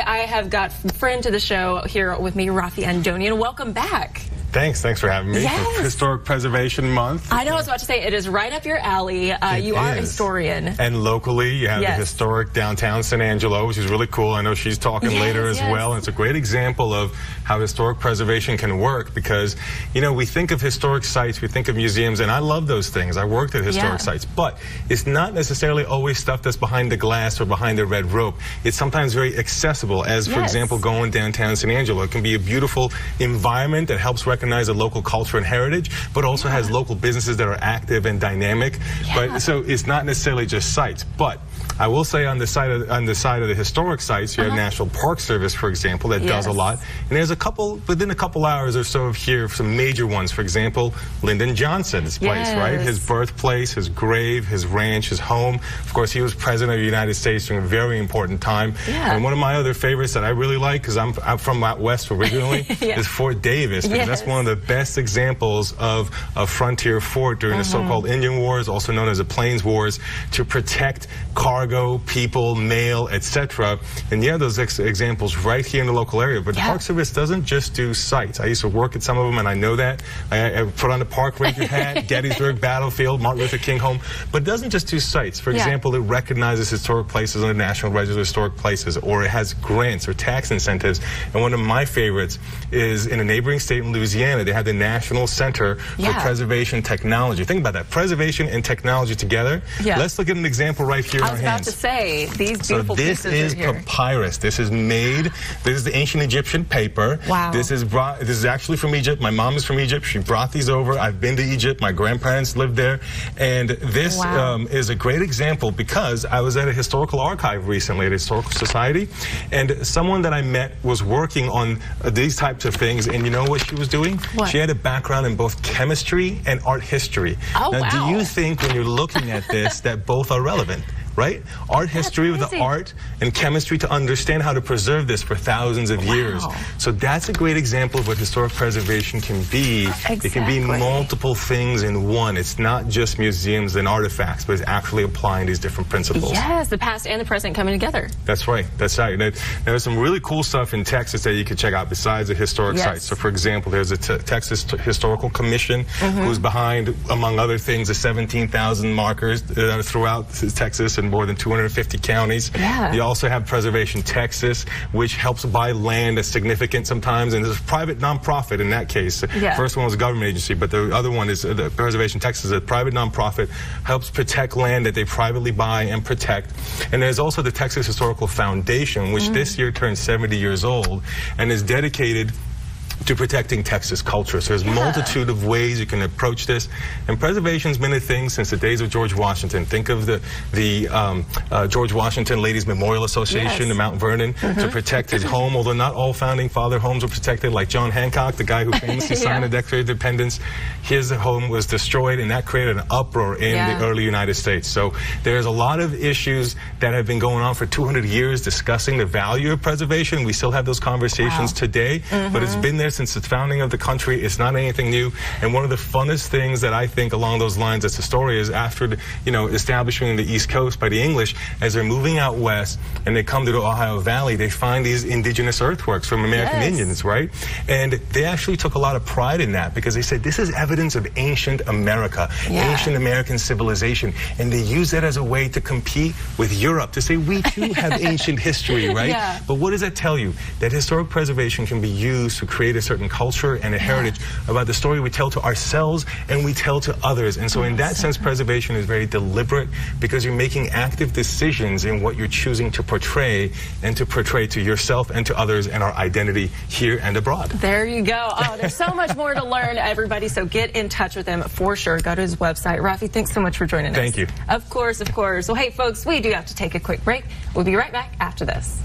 Raffi, I have got a friend to the show here with me, Raffi Andonian. Welcome back. Thanks for having me. Yes. For Historic Preservation Month. I know, I was about to say, it is right up your alley. You are a historian. And locally, you have Yes. the historic downtown San Angelo, which is really cool. I know she's talking later as well. And it's a great example of how historic preservation can work because, you know, we think of historic sites, we think of museums, and I love those things. I worked at historic sites, but it's not necessarily always stuff that's behind the glass or behind the red rope. It's sometimes very accessible, as, for example, going downtown San Angelo. It can be a beautiful environment that helps recognize a local culture and heritage, but also has local businesses that are active and dynamic. But so it's not necessarily just sites. But I will say on the side of the historic sites, you have National Park Service, for example, that does a lot. And there's a couple within a couple hours or so of here, some major ones. For example, Lyndon Johnson's place, right? His birthplace, his grave, his ranch, his home. Of course, he was president of the United States during a very important time. And one of my other favorites that I really like, because I'm from out west originally, is Fort Davis, because that's one of the best examples of a frontier fort during the so-called Indian Wars, also known as the Plains Wars, to protect cargo, people, mail, etc. And you have those examples right here in the local area. But the Park Service doesn't just do sites. I used to work at some of them, and I know that. I put on the park ranger hat, Gettysburg Battlefield, Martin Luther King home. But it doesn't just do sites. For example, it recognizes historic places on the National Register of Historic Places, or it has grants or tax incentives. And one of my favorites is in a neighboring state in Louisiana. They have the National Center for Preservation Technology. Think about that. Preservation and technology together. Let's look at an example right here in our hands. I was about to say, these beautiful pieces right here. This is papyrus. This is made, this is the ancient Egyptian paper. This is actually from Egypt. My mom is from Egypt. She brought these over. I've been to Egypt. My grandparents lived there. And this is a great example because I was at a historical archive recently, at a historical society, and someone that I met was working on these types of things, and you know what she was doing? She had a background in both chemistry and art history. Now, do you think when you're looking at this that both are relevant? Right? Art history with the art and chemistry to understand how to preserve this for thousands of years. So that's a great example of what historic preservation can be. It can be multiple things in one. It's not just museums and artifacts, but it's actually applying these different principles. Yes, the past and the present coming together. That's right. That's right. There's some really cool stuff in Texas that you can check out besides the historic sites. So, for example, there's a Texas Historical Commission who's behind, among other things, the 17,000 markers that are throughout Texas and more than 250 counties. You also have Preservation Texas, which helps buy land that's significant sometimes, and there's a private nonprofit in that case. First one was a government agency, but the other one is the Preservation Texas, a private nonprofit, helps protect land that they privately buy and protect. And there's also the Texas Historical Foundation, which this year turns 70 years old and is dedicated to protecting Texas culture. So there's a multitude of ways you can approach this. And preservation's been a thing since the days of George Washington. Think of the George Washington Ladies Memorial Association in Mount Vernon to protect his home, although not all founding father homes were protected, like John Hancock, the guy who famously signed the Declaration of Independence. His home was destroyed, and that created an uproar in the early United States. So there's a lot of issues that have been going on for 200 years discussing the value of preservation. We still have those conversations today, but it's been there since the founding of the country. It's not anything new. And one of the funnest things that I think along those lines as a story is after the, establishing the East Coast by the English, as they're moving out west and they come to the Ohio Valley, they find these indigenous earthworks from American Indians, right? And they actually took a lot of pride in that because they said this is evidence of ancient America, ancient American civilization. And they use that as a way to compete with Europe, to say we too have ancient history, right? But what does that tell you? That historic preservation can be used to create a certain culture and a heritage about the story we tell to ourselves and we tell to others. And so in that sense, preservation is very deliberate because you're making active decisions in what you're choosing to portray and to portray to yourself and to others and our identity here and abroad. There you go. Oh, there's so much more to learn, everybody. So get in touch with him for sure. Go to his website. Raffi, thanks so much for joining us. Thank you. Of course, of course. Well, hey, folks, we do have to take a quick break. We'll be right back after this.